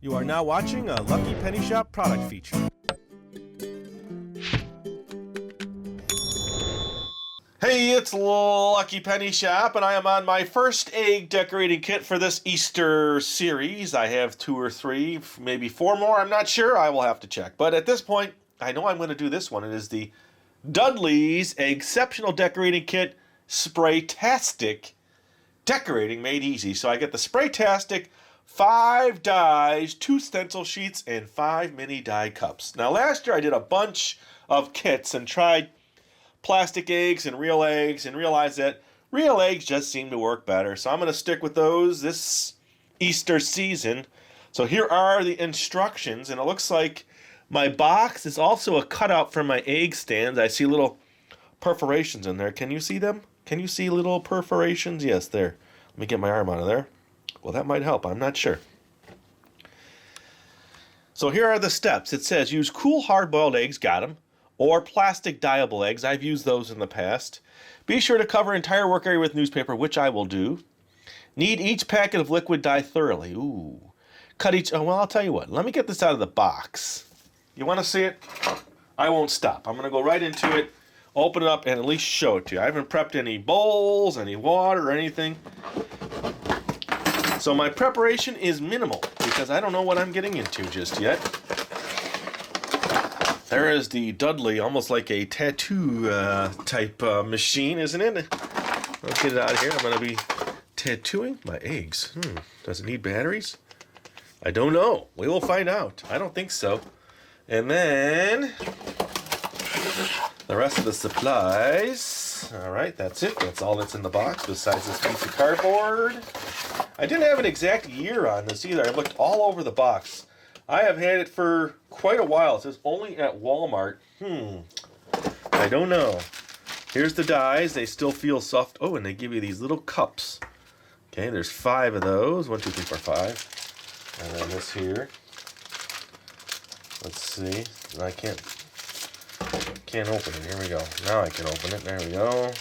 You are now watching a Lucky Penny Shop product feature. Hey, it's Lucky Penny Shop, and I am on my first egg decorating kit for this Easter series. I have 2 or 3, maybe 4 more, I'm not sure. I will have to check. But at this point, I know I'm going to do this one. It is the Dudley's Exceptional Decorating Kit Spraytastic Decorating Made Easy. So I get the Spraytastic, 5 dies, 2 stencil sheets, and 5 mini die cups. Now last year I did a bunch of kits and tried plastic eggs and realized that real eggs just seem to work better. So I'm going to stick with those this Easter season. So here are the instructions, and it looks like my box is also a cutout for my egg stands. I see little perforations in there. Can you see them? Can you see little perforations? Yes, there. Let me get my arm out of there. Well, that might help. I'm not sure. So here are the steps. It says use cool hard-boiled eggs, got them, or plastic dyeable eggs. I've used those in the past. Be sure to cover entire work area with newspaper, which I will do. Knead each packet of liquid dye thoroughly. Ooh. Cut each... Oh, well, I'll tell you what. Let me get this out of the box. You want to see it? I won't stop. I'm going to go right into it, open it up, and at least show it to you. I haven't prepped any bowls, any water, or anything. So my preparation is minimal because I don't know what I'm getting into just yet. There is the Dudley, almost like a tattoo type machine, isn't it? Let's get it out of here. I'm going to be tattooing my eggs. Does it need batteries? I don't know. We will find out. I don't think so. And then the rest of the supplies. All right, that's it. That's all that's in the box besides this piece of cardboard. I didn't have an exact year on this either. I looked all over the box. I have had it for quite a while. It says only at Walmart. I don't know. Here's the dies. They still feel soft. Oh, and they give you these little cups. Okay, there's 5 of those. 1, 2, 3, 4, 5. And then this here. Let's see. I can't open it. Here we go. Now I can open it. There we go.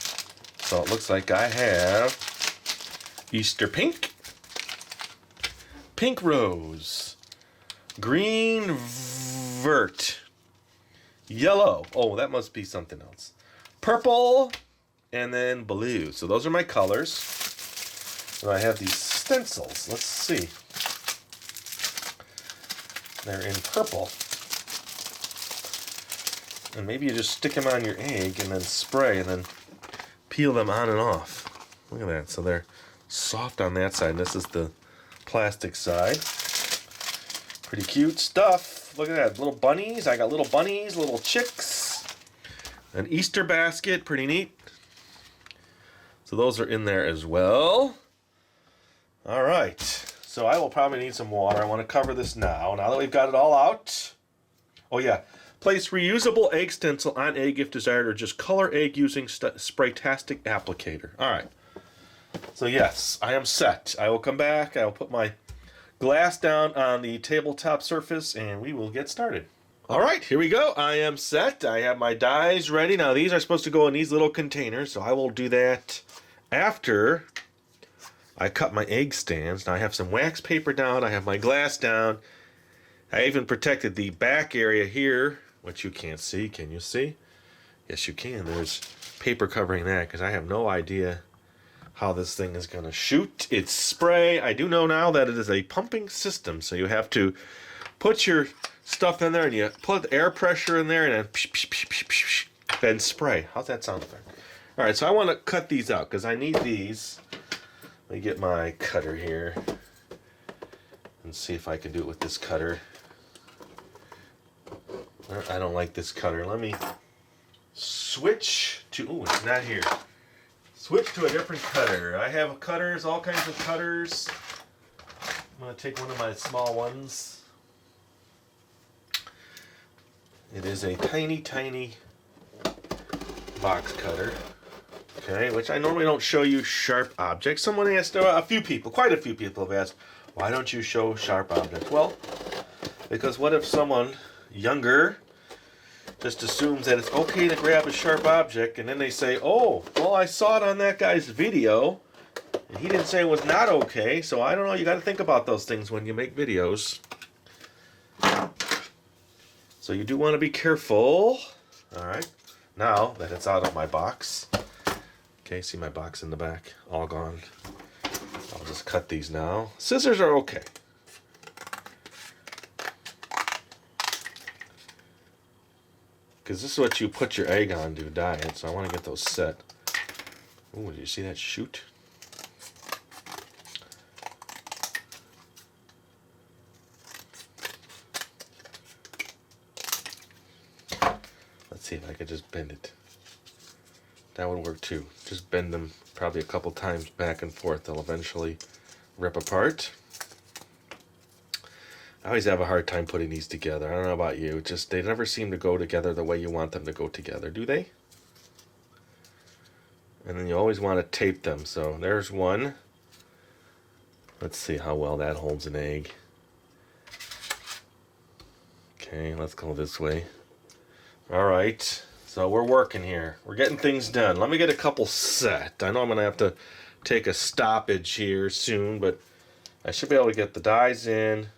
So it looks like I have Easter pink, pink rose, green vert, yellow. Oh, that must be something else. Purple, and then blue. So those are my colors. And I have these stencils. Let's see. They're in purple. And maybe you just stick them on your egg and then spray and then peel them on and off. Look at that. So they're soft on that side. And this is the plastic side. Pretty cute stuff. Look at that. Little bunnies. I got little bunnies, little chicks. An Easter basket. Pretty neat. So those are in there as well. All right. So I will probably need some water. I want to cover this now that we've got it all out. Oh, yeah. Place reusable egg stencil on egg if desired, or just color egg using Spraytastic applicator. All right. So yes, I am set. I will come back. I will put my glass down on the tabletop surface, and we will get started. All right, here we go. I am set. I have my dies ready. Now, these are supposed to go in these little containers, so I will do that after I cut my egg stands. Now, I have some wax paper down. I have my glass down. I even protected the back area here, which you can't see. Can you see? Yes, you can. There's paper covering that because I have no idea how this thing is going to shoot. It's spray. I do know now that it is a pumping system, so you have to put your stuff in there and you put air pressure in there and then then spray. How's that sound effect? All right, so I want to cut these out because I need these. Let me get my cutter here and see if I can do it with this cutter. I don't like this cutter. Let me switch to... Oh, it's not here. Switch to a different cutter. I have cutters, all kinds of cutters. I'm going to take one of my small ones. It is a tiny, tiny box cutter. Okay, which I normally don't show you sharp objects. Someone asked, a few people, quite a few people have asked, why don't you show sharp objects? Well, because what if someone younger just assumes that it's okay to grab a sharp object, and then they say, oh, well, I saw it on that guy's video, and he didn't say it was not okay, so I don't know, you got to think about those things when you make videos. So you do want to be careful. All right. Now that it's out of my box. Okay, see my box in the back? All gone. I'll just cut these now. Scissors are okay. Because this is what you put your egg on to dye it, so I want to get those set. Oh, did you see that shoot? Let's see if I could just bend it. That would work too. Just bend them probably a couple times back and forth. They'll eventually rip apart. I always have a hard time putting these together. I don't know about you. Just they never seem to go together the way you want them to go together, do they? And then you always want to tape them. So there's one. Let's see how well that holds an egg. Okay, let's go this way. All right. So we're working here. We're getting things done. Let me get a couple set. I know I'm going to have to take a stoppage here soon, but I should be able to get the dies in.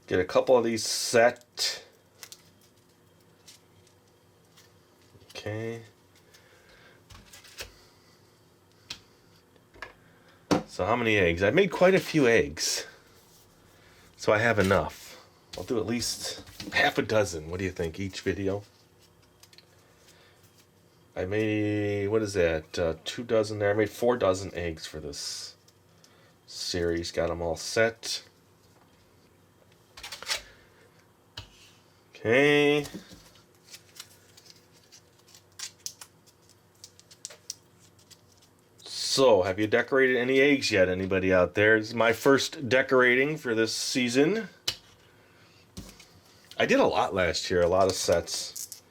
Get a couple of these set. Okay. So how many eggs? I made quite a few eggs. So I have enough. I'll do at least half a dozen. What do you think? Each video? I made, what is that? 2 dozen there. I made 4 dozen eggs for this series. Got them all set. Okay. So, have you decorated any eggs yet? Anybody out there? This is my first decorating for this season. I did a lot last year, a lot of sets.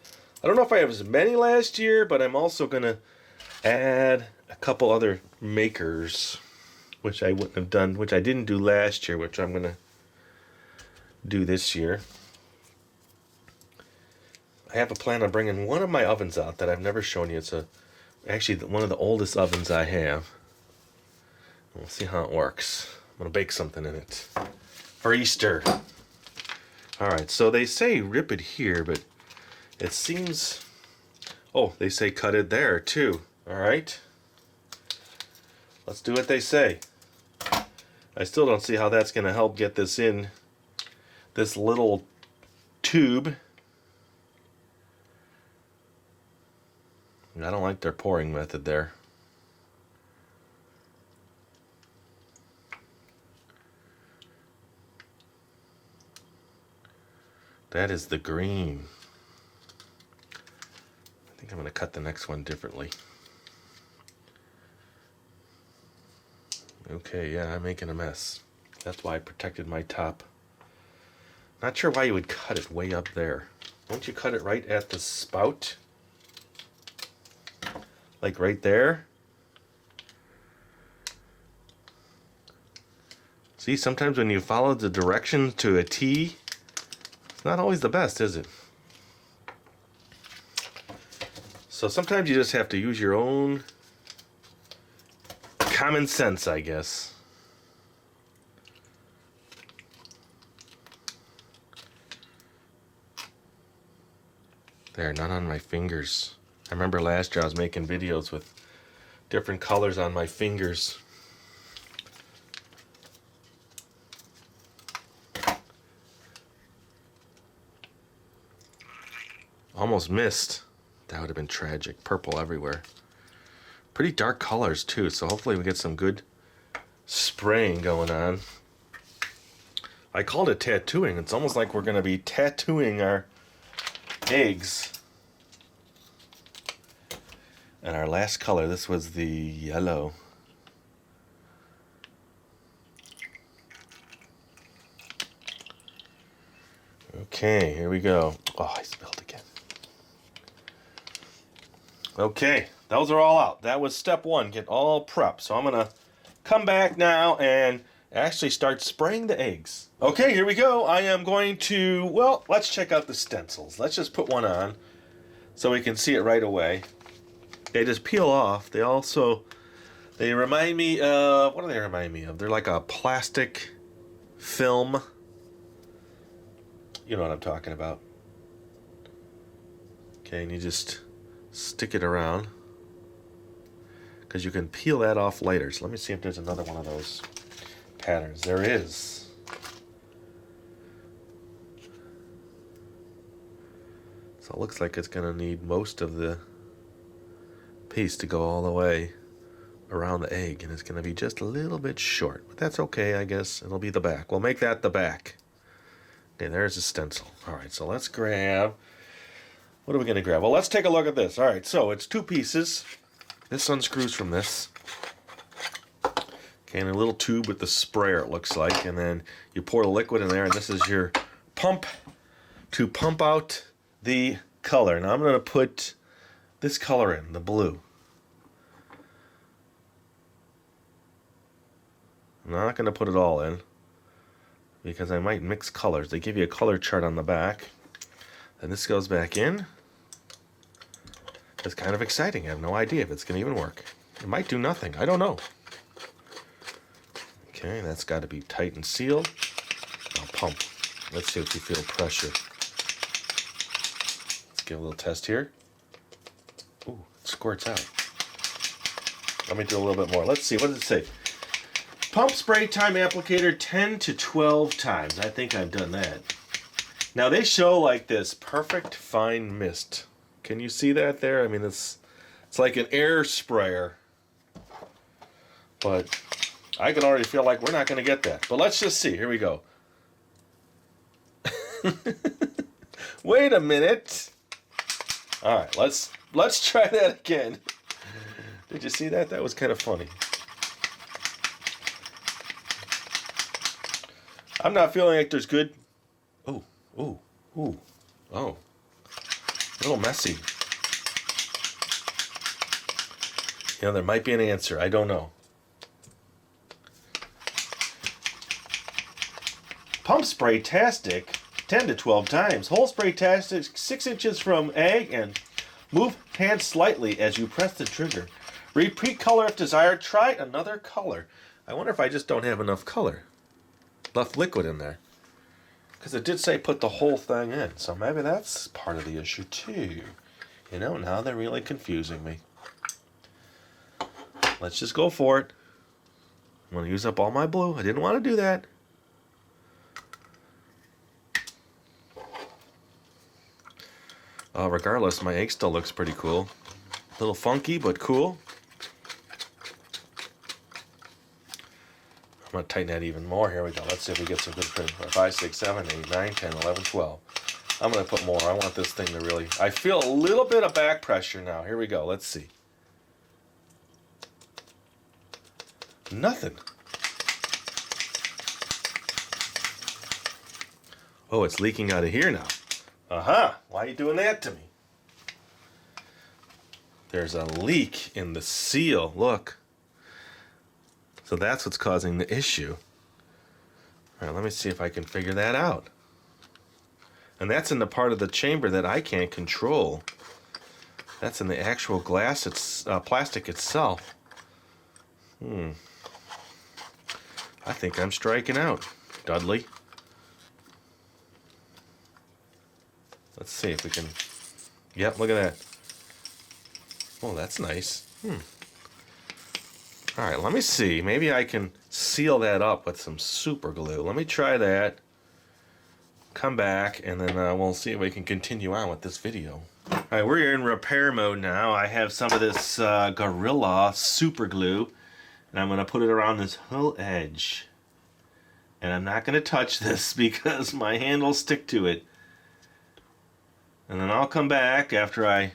I don't know if I have as many last year, but I'm also going to add a couple other makers, which I wouldn't have done, which I didn't do last year, which I'm going to do this year. I have a plan on bringing one of my ovens out that I've never shown you. It's actually one of the oldest ovens I have. We'll see how it works. I'm going to bake something in it for Easter. Alright, so they say rip it here, but it seems... Oh, they say cut it there too. Alright. Let's do what they say. I still don't see how that's going to help get this in this little tube. I don't like their pouring method there. That is the green. I think I'm going to cut the next one differently. Okay, yeah, I'm making a mess. That's why I protected my top. Not sure why you would cut it way up there. Won't you cut it right at the spout? Like right there. See, sometimes when you follow the directions to a T, it's not always the best, is it? So sometimes you just have to use your own common sense, I guess. There, none on my fingers. I remember last year I was making videos with different colors on my fingers. Almost missed. That would have been tragic. Purple everywhere. Pretty dark colors too, so hopefully we get some good spraying going on. I called it tattooing. It's almost like we're going to be tattooing our eggs. And our last color, this was the yellow. Okay, here we go. Oh, I spilled again. Okay, those are all out. That was step one, get all prepped. So I'm gonna come back now and actually start spraying the eggs. Okay, here we go. I am going to, well, let's check out the stencils. Let's just put one on so we can see it right away. They just peel off. They remind me of, what do they remind me of? They're like a plastic film. You know what I'm talking about. Okay, and you just stick it around, because you can peel that off later. So let me see if there's another one of those patterns. There is. So it looks like it's going to need most of the piece to go all the way around the egg, and it's going to be just a little bit short, but that's okay. I guess it'll be the back. We'll make that the back. Okay, there's the stencil. All right, so let's grab, what are we going to grab? Well, let's take a look at this. All right, so it's 2 pieces. This unscrews from this. Okay, and a little tube with the sprayer, it looks like, and then you pour the liquid in there, and this is your pump to pump out the color. Now I'm going to put this color in, the blue. I'm not going to put it all in, because I might mix colors. They give you a color chart on the back. Then this goes back in. It's kind of exciting. I have no idea if it's going to even work. It might do nothing. I don't know. Okay, that's got to be tight and sealed. I'll pump. Let's see if you feel pressure. Let's give a little test here. Ooh, it squirts out. Let me do a little bit more. Let's see. What does it say? Pump spray time applicator 10 to 12 times. I think I've done that. Now they show like this perfect fine mist. Can you see that there? I mean, it's like an air sprayer. But I can already feel like we're not going to get that. But let's just see. Here we go. Wait a minute. All right, let's try that again. Did you see that? That was kind of funny. I'm not feeling like there's good. Oh, oh, oh, oh. A little messy. You know, there might be an answer. I don't know. Pump Spraytastic 10 to 12 times. Hold Spraytastic 6 inches from egg and move hand slightly as you press the trigger. Repeat color if desired. Try another color. I wonder if I just don't have enough color. Left liquid in there. Because it did say put the whole thing in. So maybe that's part of the issue too. You know, now they're really confusing me. Let's just go for it. I'm going to use up all my blue. I didn't want to do that. Regardless, my egg still looks pretty cool. A little funky, but cool. I'm going to tighten that even more. Here we go. Let's see if we get some good print. 5, 6, 7, 8, 9, 10, 11, 12. I'm going to put more. I want this thing to really... I feel a little bit of back pressure now. Here we go. Let's see. Nothing. Oh, it's leaking out of here now. Why are you doing that to me? There's a leak in the seal. Look. So that's what's causing the issue. All right, let me see if I can figure that out. And that's in the part of the chamber that I can't control. That's in the actual glass, plastic itself. I think I'm striking out, Dudley. Let's see if we can... Yep, look at that. Oh, that's nice. All right, let me see. Maybe I can seal that up with some super glue. Let me try that. Come back, and then we'll see if we can continue on with this video. All right, we're in repair mode now. I have some of this Gorilla super glue, and I'm going to put it around this whole edge. And I'm not going to touch this because my hand will stick to it. And then I'll come back after I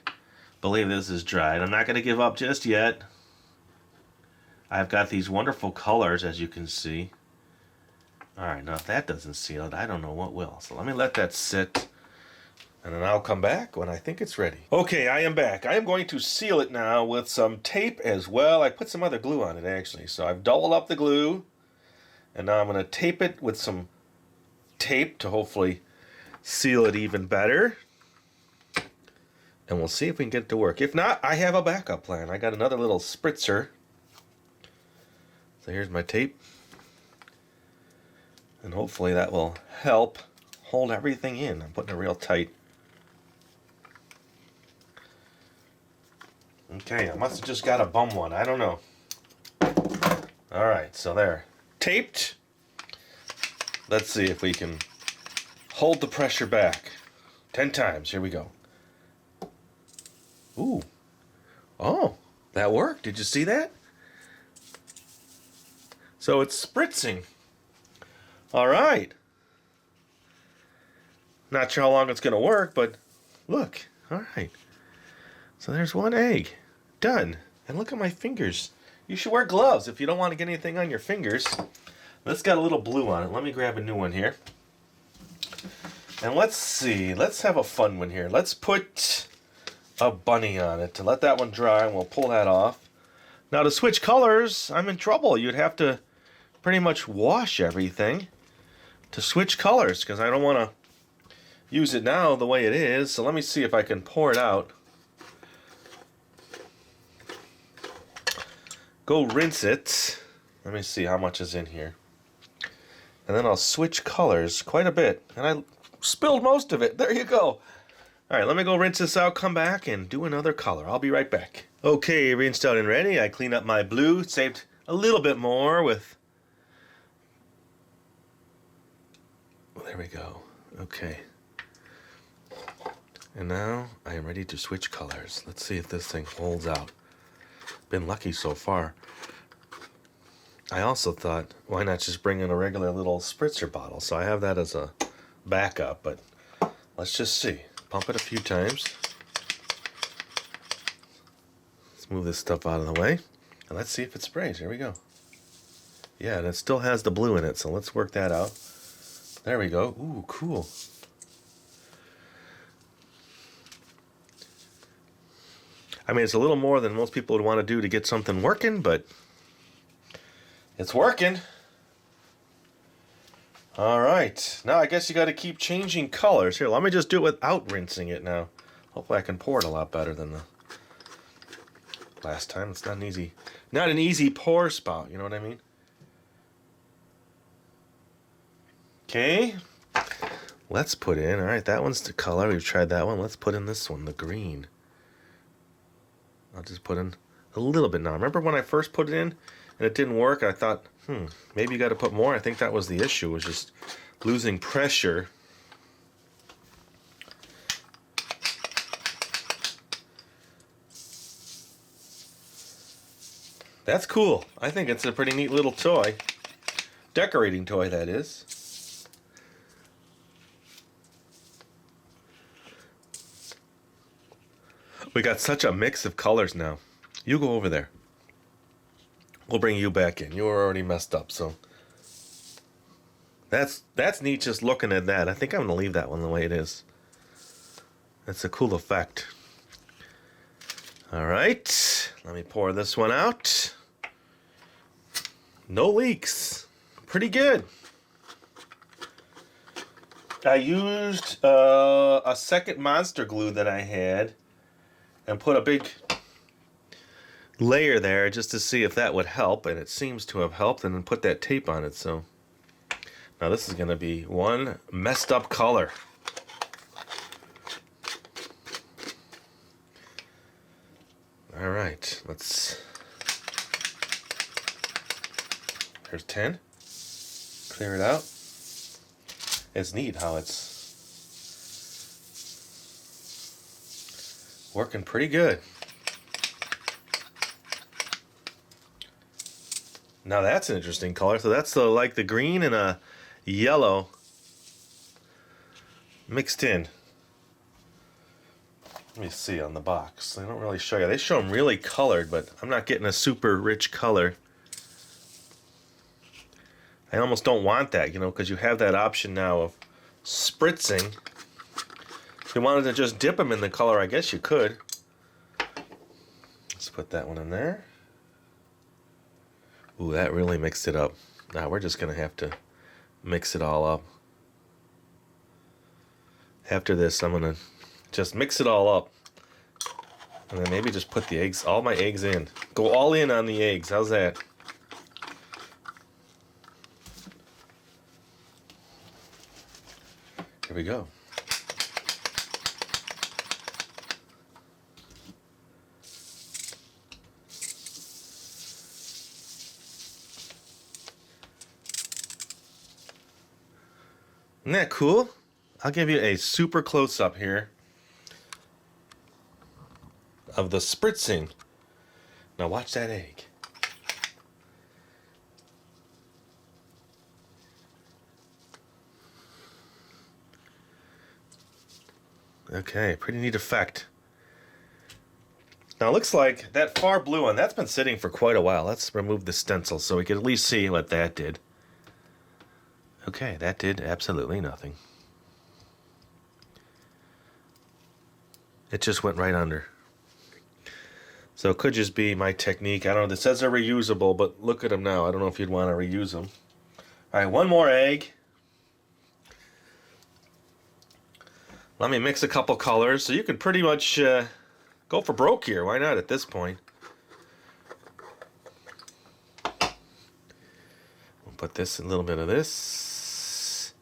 believe this is dried. I'm not going to give up just yet. I've got these wonderful colors, as you can see. Alright, now if that doesn't seal it, I don't know what will. So let me let that sit, and then I'll come back when I think it's ready. Okay, I am back. I am going to seal it now with some tape as well. I put some other glue on it, actually. So I've doubled up the glue, and now I'm going to tape it with some tape to hopefully seal it even better. And we'll see if we can get it to work. If not, I have a backup plan. I got another little spritzer. So here's my tape. And hopefully that will help hold everything in. I'm putting it real tight. Okay, I must have just got a bum one. I don't know. All right, so there. Taped. Let's see if we can hold the pressure back. 10 times. Here we go. Ooh. Oh, that worked. Did you see that? So it's spritzing. All right. Not sure how long it's going to work, but look. All right. So there's one egg. Done. And look at my fingers. You should wear gloves if you don't want to get anything on your fingers. This got a little blue on it. Let me grab a new one here. And let's see. Let's have a fun one here. Let's put a bunny on it to let that one dry, and we'll pull that off. Now to switch colors, I'm in trouble. You'd have to pretty much wash everything to switch colors because I don't want to use it now the way it is. So let me see if I can pour it out. Go rinse it. Let me see how much is in here. And then I'll switch colors quite a bit. And I spilled most of it. There you go. All right, let me go rinse this out, come back, and do another color. I'll be right back. Okay, rinsed out and ready. I cleaned up my blue, saved a little bit more with... Well, there we go. Okay. And now I am ready to switch colors. Let's see if this thing holds out. Been lucky so far. I also thought, why not just bring in a regular little spritzer bottle? So I have that as a backup, but let's just see. Pump it a few times. Let's move this stuff out of the way. And let's see if it sprays. Here we go. Yeah, and it still has the blue in it, so let's work that out. There we go. Ooh, cool. I mean, it's a little more than most people would want to do to get something working, but it's working. All right. Now I guess you got to keep changing colors. Here, let me just do it without rinsing it now. Hopefully I can pour it a lot better than the last time. It's not an easy pour spout, you know what I mean? Okay. Let's put in, all right, that one's the color. We've tried that one. Let's put in this one, the green. I'll just put in a little bit now. Remember when I first put it in and it didn't work? I thought, maybe you got to put more. I think that was the issue, was just losing pressure. That's cool. I think it's a pretty neat little toy. Decorating toy, that is. We got such a mix of colors now. You go over there. We'll bring you back in. You were already messed up, so that's neat just looking at that. I think I'm gonna leave that one the way it is. That's a cool effect. All right, let me pour this one out. No leaks. Pretty good. I used a second Monster glue that I had and put a big layer there just to see if that would help, and it seems to have helped, and then put that tape on it. So now this is going to be one messed up color. All right, there's 10. Clear it out. It's neat how it's working pretty good. Now that's an interesting color. So that's like the green and a yellow mixed in. Let me see on the box. They don't really show you. They show them really colored, but I'm not getting a super rich color. I almost don't want that, because you have that option now of spritzing. If you wanted to just dip them in the color, I guess you could. Let's put that one in there. Ooh, that really mixed it up. Now we're just going to have to mix it all up. After this, I'm going to just mix it all up. And then maybe just put the eggs, all my eggs in. Go all in on the eggs. How's that? Here we go. Isn't that cool? I'll give you a super close-up here of the spritzing. Now watch that egg. Okay, pretty neat effect. Now it looks like that far blue one, that's been sitting for quite a while. Let's remove the stencil so we can at least see what that did. Okay, that did absolutely nothing. It just went right under. So it could just be my technique. I don't know. It says they're reusable, but look at them now. I don't know if you'd want to reuse them. All right, one more egg. Let me mix a couple colors. So you can pretty much go for broke here. Why not at this point? We'll put this, a little bit of this,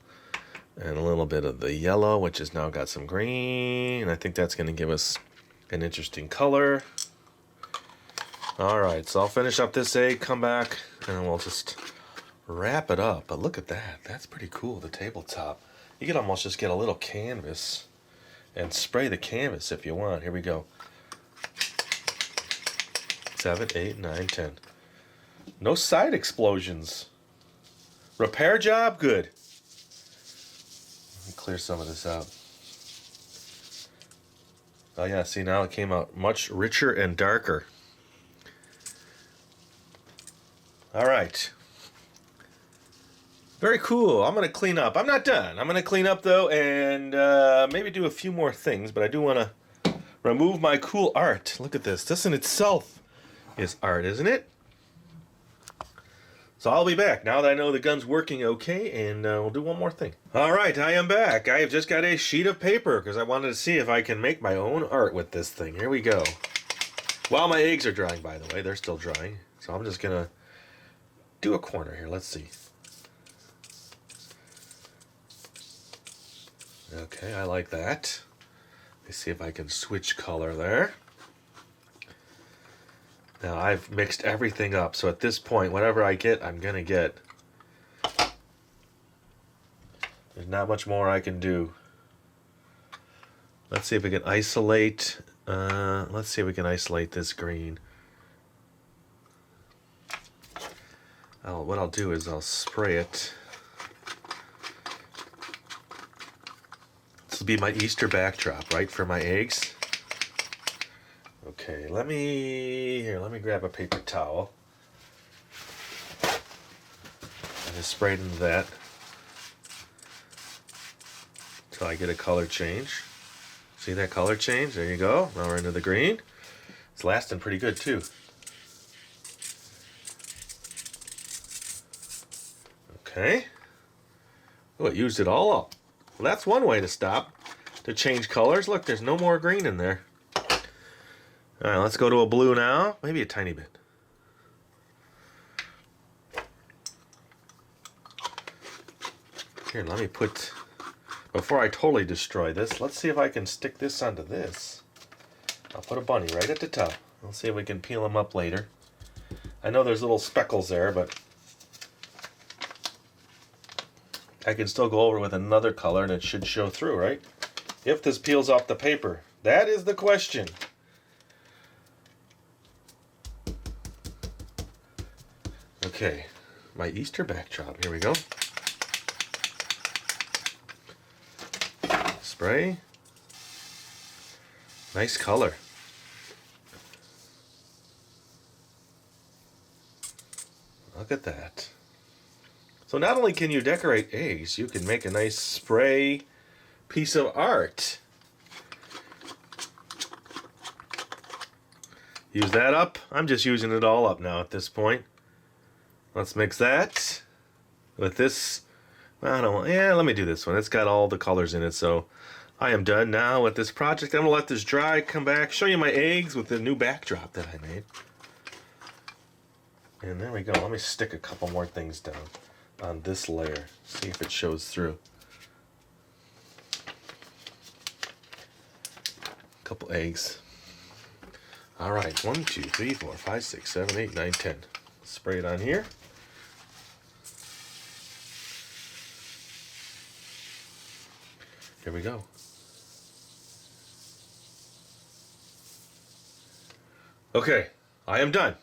and a little bit of the yellow, which has now got some green. I think that's going to give us an interesting color. All right, so I'll finish up this egg, come back, and we'll just wrap it up. But look at that. That's pretty cool, the tabletop. You can almost just get a little canvas and spray the canvas if you want. Here we go. 7, 8, 9, 10. No side explosions. Repair job? Good. Let me clear some of this out. Oh yeah, see, now it came out much richer and darker. All right. Very cool. I'm going to clean up. I'm not done. I'm going to clean up, though, and maybe do a few more things, but I do want to remove my cool art. Look at this. This in itself is art, isn't it? So I'll be back now that I know the gun's working okay, and we'll do one more thing. All right, I am back. I have just got a sheet of paper because I wanted to see if I can make my own art with this thing. Here we go. While my eggs are drying, by the way. They're still drying. So I'm just going to do a corner here. Let's see. Okay, I like that. Let's see if I can switch color there. Now I've mixed everything up, so at this point, whatever I get, I'm gonna get. There's not much more I can do. Let's see if we can isolate. Let's see if we can isolate this green. What I'll do is I'll spray it. This will be my Easter backdrop, right, for my eggs. Okay, let me grab a paper towel. I just sprayed into that until I get a color change. See that color change? There you go. Now we're into the green. It's lasting pretty good too. Okay. Oh, it used it all up. Well, that's one way to change colors. Look, there's no more green in there. All right, let's go to a blue now. Maybe a tiny bit. Here, let me put, before I totally destroy this, let's see if I can stick this onto this. I'll put a bunny right at the top. We'll see if we can peel them up later. I know there's little speckles there, but I can still go over with another color and it should show through, right? If this peels off the paper. That is the question. Okay, my Easter backdrop. Here we go. Spray. Nice color. Look at that. So not only can you decorate eggs, you can make a nice spray piece of art. Use that up. I'm just using it all up now at this point. Let's mix that with this. I don't want, yeah, let me do this one. It's got all the colors in it, so I am done now with this project. I'm gonna let this dry, come back, show you my eggs with the new backdrop that I made. And there we go. Let me stick a couple more things down on this layer. See if it shows through. couple eggs. All right, 1, 2, 3, 4, 5, 6, 7, 8, 9, 10. Spray it on here. Here we go. Okay, I am done.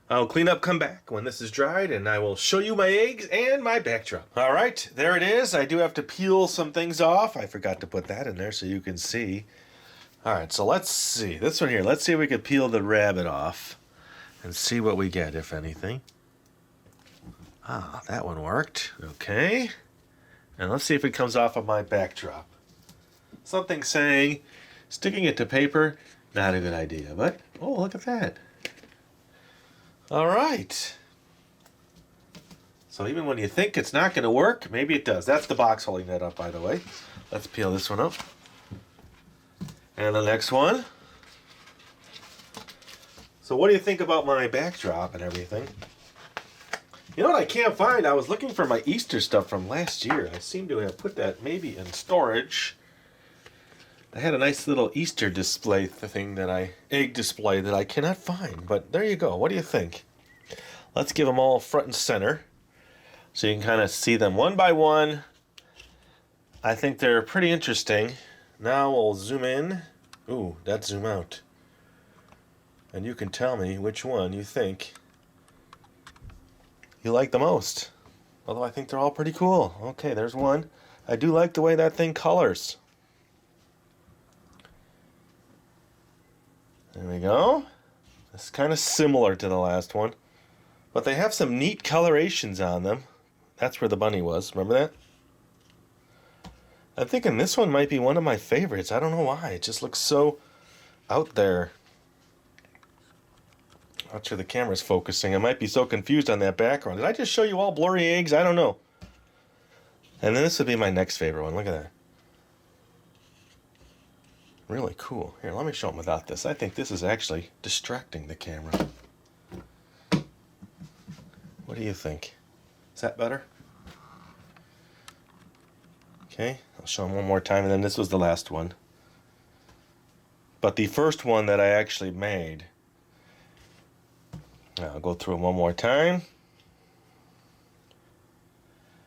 I'll clean up, come back when this is dried, and I will show you my eggs and my backdrop. All right, there it is. I do have to peel some things off. I forgot to put that in there so you can see. All right, so let's see. This one here, let's see if we can peel the rabbit off and see what we get, if anything. Ah, that one worked. Okay. And let's see if it comes off of my backdrop. Something saying sticking it to paper, not a good idea, but oh, look at that. All right. So even when you think it's not going to work, maybe it does. That's the box holding that up, by the way. Let's peel this one up. And the next one. So what do you think about my backdrop and everything? You know what I can't find? I was looking for my Easter stuff from last year. I seem to have put that maybe in storage. I had a nice little Easter display thing egg display that I cannot find. But there you go. What do you think? Let's give them all front and center so you can kind of see them one by one. I think they're pretty interesting. Now we'll zoom in. Ooh, that's zoom out. And you can tell me which one you think you like the most. Although I think they're all pretty cool. Okay, there's one. I do like the way that thing colors. There we go. It's kind of similar to the last one. But they have some neat colorations on them. That's where the bunny was. Remember that? I'm thinking this one might be one of my favorites. I don't know why. It just looks so out there. Not sure the camera's focusing. I might be so confused on that background. Did I just show you all blurry eggs? I don't know. And then this would be my next favorite one. Look at that. Really cool. Here, let me show them without this. I think this is actually distracting the camera. What do you think? Is that better? Okay, I'll show them one more time, and then this was the last one. But the first one that I actually made, I'll go through it one more time.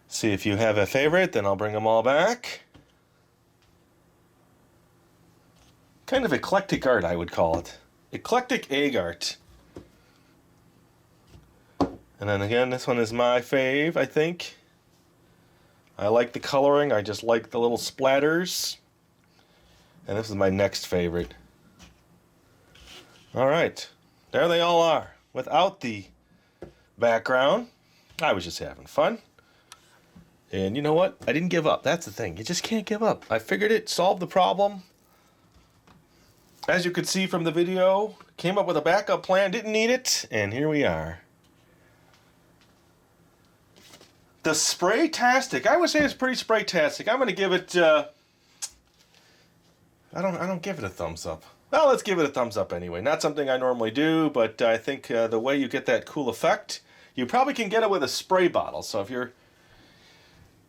See if you have a favorite, then I'll bring them all back. Kind of eclectic art, I would call it. Eclectic egg art. And then again, this one is my fave, I think. I like the coloring. I just like the little splatters. And this is my next favorite. All right. There they all are. Without the background. I was just having fun. And you know what? I didn't give up. That's the thing. You just can't give up. I figured it, solved the problem. As you could see from the video, came up with a backup plan, didn't need it, and here we are. The Spraytastic. I would say it's pretty Spraytastic. I'm going to give it, I don't give it a thumbs up. Well, let's give it a thumbs up anyway. Not something I normally do, but I think the way you get that cool effect, you probably can get it with a spray bottle. So if you're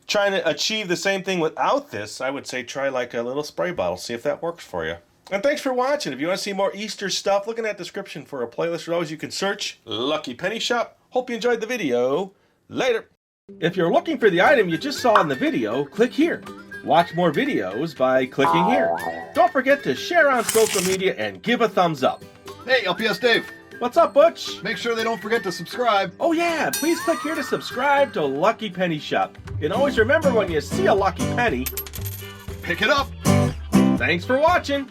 trying to achieve the same thing without this, I would say try like a little spray bottle. See if that works for you. And thanks for watching. If you want to see more Easter stuff, look in that description for a playlist. As always, you can search Lucky Penny Shop. Hope you enjoyed the video. Later. If you're looking for the item you just saw in the video, click here. Watch more videos by clicking here. Don't forget to share on social media and give a thumbs up. Hey, LPS-Dave. What's up, Butch? Make sure they don't forget to subscribe. Oh yeah, please click here to subscribe to Lucky Penny Shop. And always remember, when you see a lucky penny, pick it up. Thanks for watching.